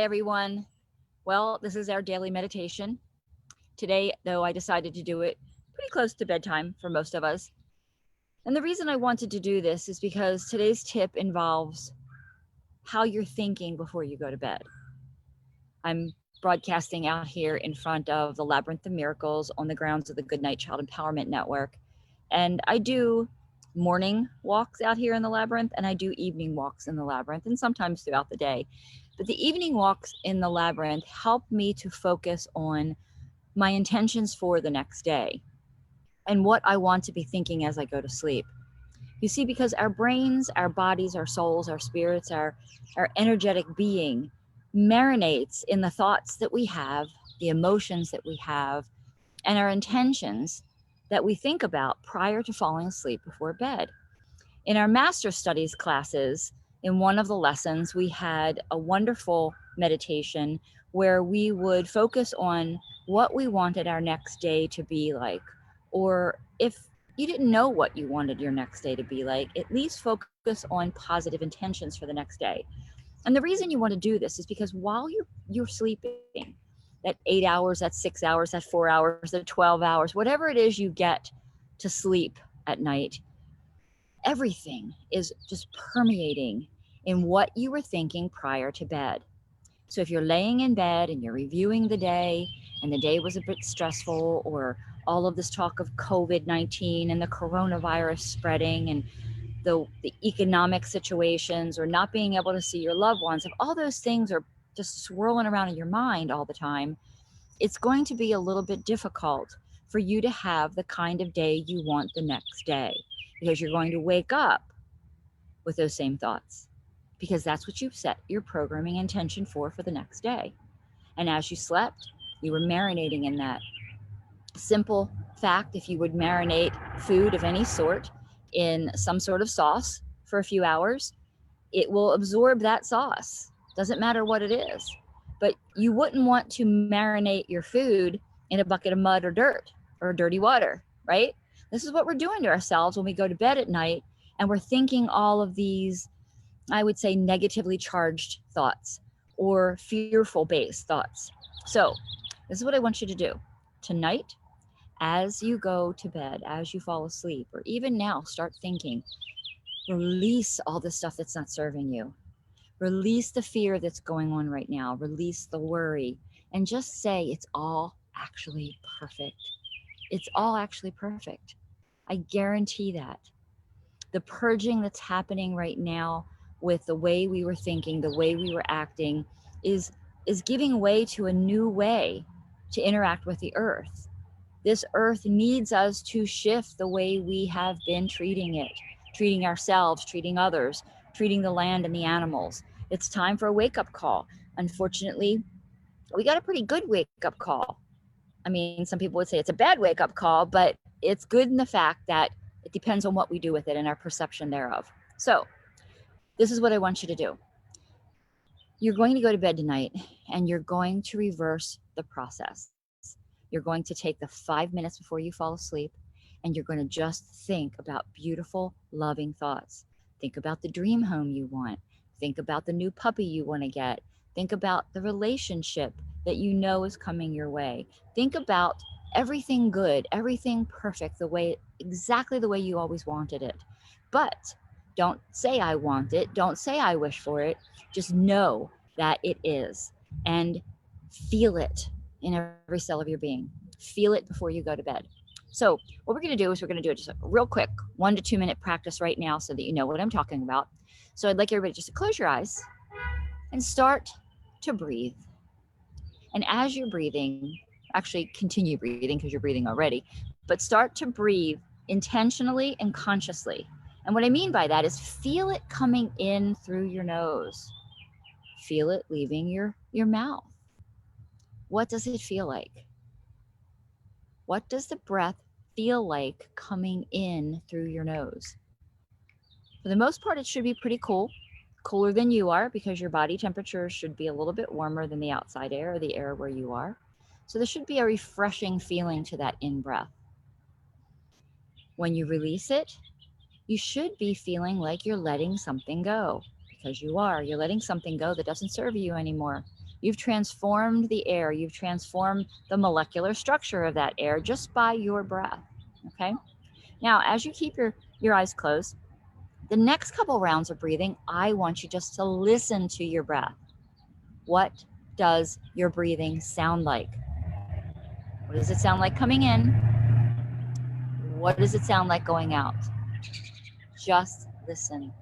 everyone. Well, this is our daily meditation. Today, though, I decided to do it pretty close to bedtime for most of us. And the reason I wanted to do this is because today's tip involves how you're thinking before you go to bed. I'm broadcasting out here in front of the Labyrinth of Miracles on the grounds of the Goodnight Child Empowerment Network. And I do morning walks out here in the labyrinth, and I do evening walks in the labyrinth, and sometimes throughout the day. But the evening walks in the labyrinth help me to focus on my intentions for the next day and what I want to be thinking as I go to sleep. You see, because our brains, our bodies, our souls, our spirits, our energetic being marinates in the thoughts that we have, the emotions that we have, and our intentions that we think about prior to falling asleep before bed. In our master studies classes, in one of the lessons, we had a wonderful meditation where we would focus on what we wanted our next day to be like. Or if you didn't know what you wanted your next day to be like, at least focus on positive intentions for the next day. And the reason you want to do this is because while you're sleeping, that 8 hours, that 6 hours, that 4 hours, that 12 hours, whatever it is you get to sleep at night, everything is just permeating in what you were thinking prior to bed. So if you're laying in bed and you're reviewing the day and the day was a bit stressful, or all of this talk of COVID-19 and the coronavirus spreading and the economic situations, or not being able to see your loved ones, if all those things are just swirling around in your mind all the time, it's going to be a little bit difficult for you to have the kind of day you want the next day, because you're going to wake up with those same thoughts, because that's what you've set your programming intention for the next day. And as you slept, you were marinating in that. Simple fact, if you would marinate food of any sort in some sort of sauce for a few hours, it will absorb that sauce. Doesn't matter what it is. But you wouldn't want to marinate your food in a bucket of mud or dirt or dirty water, right? This is what we're doing to ourselves when we go to bed at night and we're thinking all of these, I would say, negatively charged thoughts or fearful based thoughts. So, this is what I want you to do tonight. As you go to bed, as you fall asleep, or even now, start thinking, release all the stuff that's not serving you. Release the fear that's going on right now. Release the worry, and just say it's all actually perfect. It's all actually perfect. I guarantee that. The purging that's happening right now with the way we were thinking, the way we were acting, is giving way to a new way to interact with the earth. This earth needs us to shift the way we have been treating it, treating ourselves, treating others, treating the land and the animals. It's time for a wake up call. Unfortunately, we got a pretty good wake up call. I mean, some people would say it's a bad wake up call, but it's good in the fact that it depends on what we do with it and our perception thereof. So, this is what I want you to do. You're going to go to bed tonight and you're going to reverse the process. You're going to take the 5 minutes before you fall asleep and you're going to just think about beautiful, loving thoughts. Think about the dream home you want. Think about the new puppy you want to get. Think about the relationship that you know is coming your way. Think about everything good, everything perfect, exactly the way you always wanted it. But don't say I want it. Don't say I wish for it. Just know that it is, and feel it in every cell of your being. Feel it before you go to bed. So, what we're going to do is we're going to do just a real quick 1 to 2 minute practice right now so that you know what I'm talking about. So, I'd like everybody just to close your eyes and start to breathe. And as you're breathing, actually continue breathing because you're breathing already, but start to breathe intentionally and consciously. And what I mean by that is feel it coming in through your nose. Feel it leaving your mouth. What does it feel like? What does the breath feel like coming in through your nose? For the most part, it should be pretty cool, cooler than you are, because your body temperature should be a little bit warmer than the outside air or the air where you are. So there should be a refreshing feeling to that in breath. When you release it, you should be feeling like you're letting something go, because you are. You're letting something go that doesn't serve you anymore. You've transformed the air. You've transformed the molecular structure of that air just by your breath. Okay. Now, as you keep your eyes closed, the next couple rounds of breathing, I want you just to listen to your breath. What does your breathing sound like? What does it sound like coming in? What does it sound like going out? Just listen.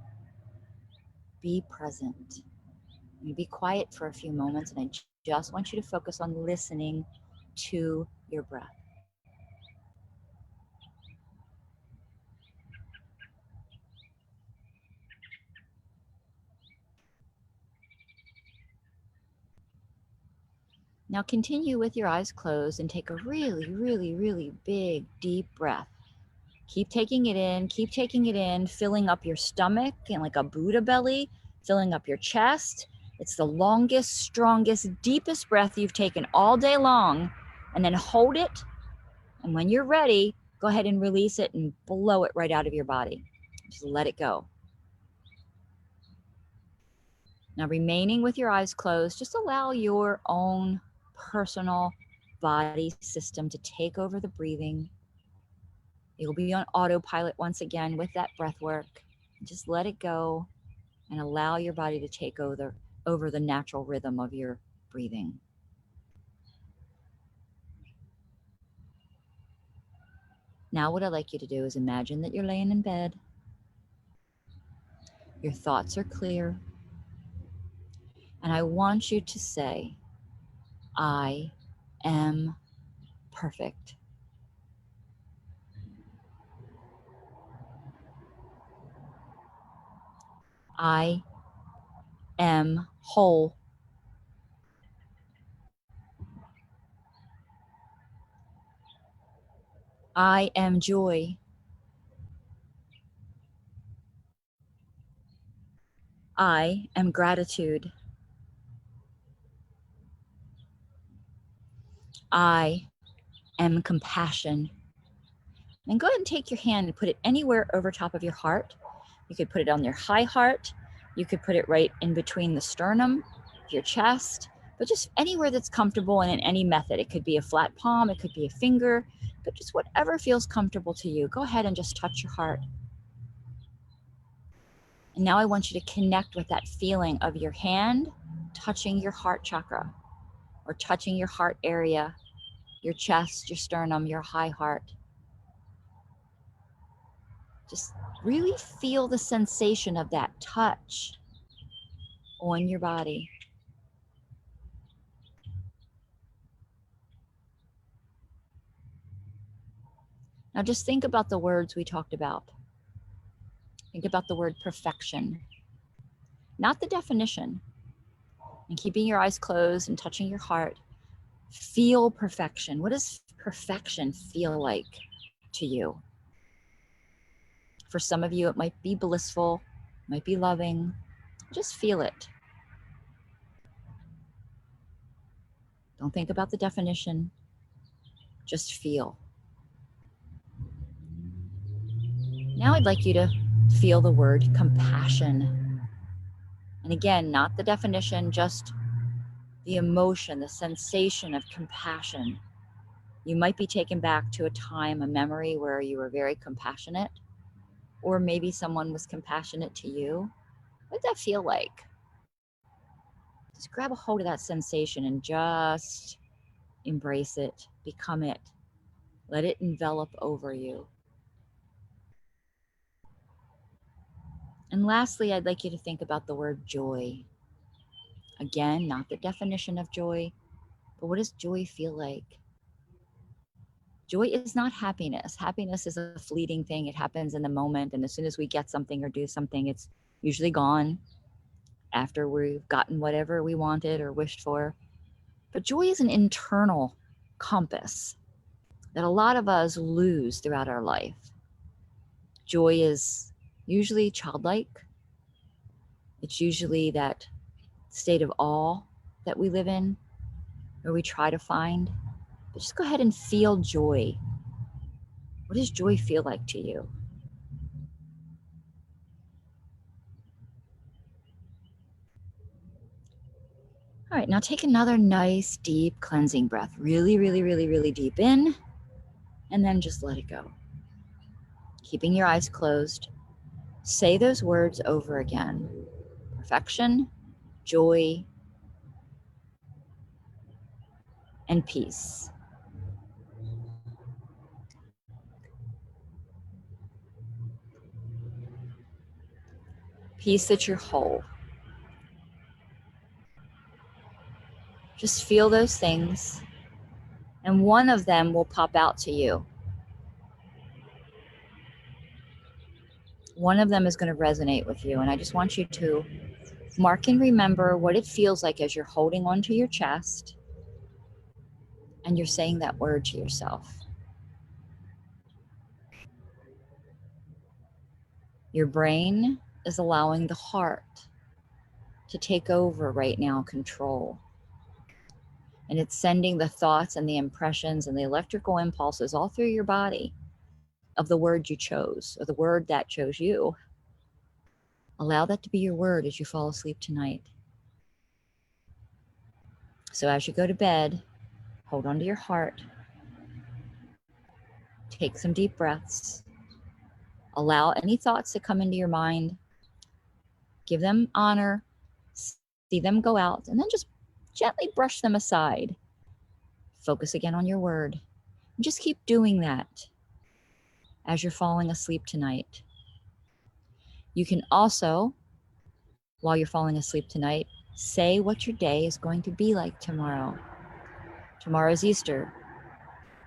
Be present. You be quiet for a few moments, and I just want you to focus on listening to your breath. Now continue with your eyes closed and take a really, really, really big, deep breath. Keep taking it in, filling up your stomach and like a Buddha belly, filling up your chest. It's the longest, strongest, deepest breath you've taken all day long. And then hold it. And when you're ready, go ahead and release it and blow it right out of your body. Just let it go. Now, remaining with your eyes closed, just allow your own personal body system to take over the breathing. You'll be on autopilot once again with that breath work. Just let it go and allow your body to take over the natural rhythm of your breathing. Now, what I'd like you to do is imagine that you're laying in bed. Your thoughts are clear. And I want you to say, I am perfect. I am whole. I am joy. I am gratitude. I am compassion. And go ahead and take your hand and put it anywhere over top of your heart. You could put it on your high heart. You could put it right in between the sternum, your chest, but just anywhere that's comfortable and in any method. It could be a flat palm, it could be a finger, but just whatever feels comfortable to you. Go ahead and just touch your heart. And now I want you to connect with that feeling of your hand touching your heart chakra or touching your heart area, your chest, your sternum, your high heart. Just really feel the sensation of that touch on your body. Now just think about the words we talked about. Think about the word perfection, not the definition. And keeping your eyes closed and touching your heart, feel perfection. What does perfection feel like to you? For some of you, it might be blissful, might be loving. Just feel it. Don't think about the definition. Just feel. Now I'd like you to feel the word compassion. And again, not the definition, just the emotion, the sensation of compassion. You might be taken back to a time, a memory where you were very compassionate, or maybe someone was compassionate to you. What did that feel like? Just grab a hold of that sensation and just embrace it, become it. Let it envelop over you. And lastly, I'd like you to think about the word joy. Again, not the definition of joy, but what does joy feel like? Joy is not happiness. Happiness is a fleeting thing. It happens in the moment. And as soon as we get something or do something, it's usually gone after we've gotten whatever we wanted or wished for. But joy is an internal compass that a lot of us lose throughout our life. Joy is usually childlike. It's usually that state of awe that we live in, or we try to find. But just go ahead and feel joy. What does joy feel like to you? All right, now take another nice, deep cleansing breath. Really, really, really, really deep in, and then just let it go. Keeping your eyes closed, say those words over again. Perfection, joy, and peace. Peace that you're whole. Just feel those things, and one of them will pop out to you. One of them is going to resonate with you, and I just want you to mark and remember what it feels like as you're holding onto your chest and you're saying that word to yourself. Your brain is allowing the heart to take over right now, control. And it's sending the thoughts and the impressions and the electrical impulses all through your body of the word you chose, or the word that chose you. Allow that to be your word as you fall asleep tonight. So as you go to bed, hold on to your heart. Take some deep breaths. Allow any thoughts that come into your mind. Give them honor. See them go out, and then just gently brush them aside. Focus again on your word. And just keep doing that as you're falling asleep tonight. You can also, while you're falling asleep tonight, say what your day is going to be like tomorrow. Tomorrow's Easter.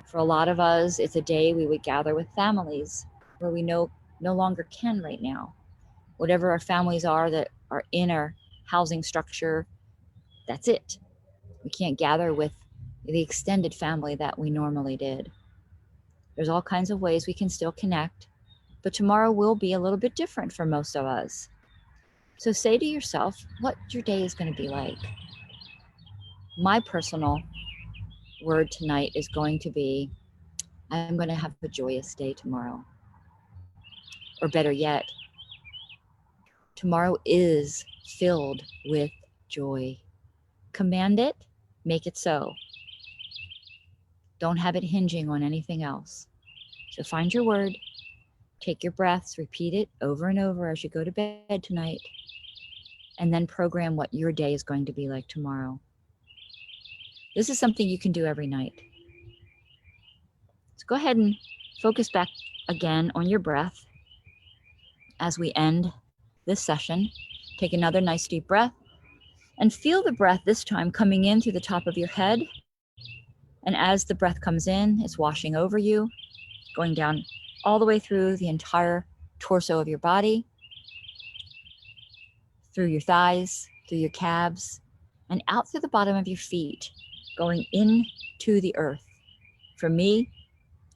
For a lot of us, it's a day we would gather with families where we no longer can right now. Whatever our families are that are in our housing structure, that's it. We can't gather with the extended family that we normally did. There's all kinds of ways we can still connect, but tomorrow will be a little bit different for most of us. So say to yourself what your day is going to be like. My personal word tonight is going to be, I'm going to have a joyous day tomorrow. Or better yet, tomorrow is filled with joy. Command it, make it so. Don't have it hinging on anything else. So find your word, take your breaths, repeat it over and over as you go to bed tonight, and then program what your day is going to be like tomorrow. This is something you can do every night. So go ahead and focus back again on your breath as we end this session. Take another nice deep breath and feel the breath this time coming in through the top of your head. And as the breath comes in, it's washing over you, going down all the way through the entire torso of your body, through your thighs, through your calves, and out through the bottom of your feet, going into the earth. For me,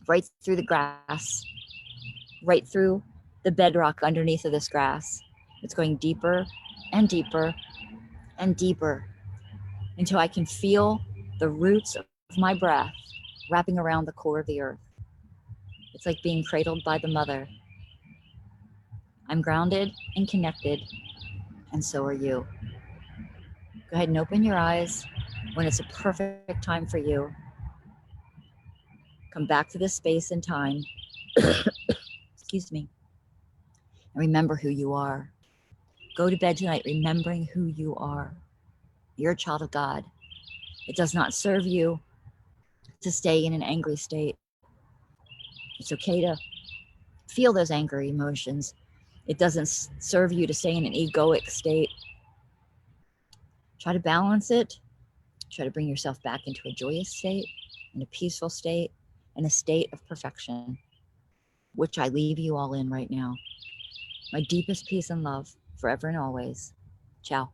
right through the grass, right through the bedrock underneath of this grass. It's going deeper and deeper and deeper until I can feel the roots of my breath wrapping around the core of the earth. It's like being cradled by the mother. I'm grounded and connected, and so are you. Go ahead and open your eyes when it's a perfect time for you. Come back to this space and time. Excuse me. And remember who you are. Go to bed tonight remembering who you are. You're a child of God. It does not serve you to stay in an angry state. It's okay to feel those angry emotions. It doesn't serve you to stay in an egoic state. Try to balance it. Try to bring yourself back into a joyous state, in a peaceful state, in a state of perfection, which I leave you all in right now. My deepest peace and love forever and always. Ciao.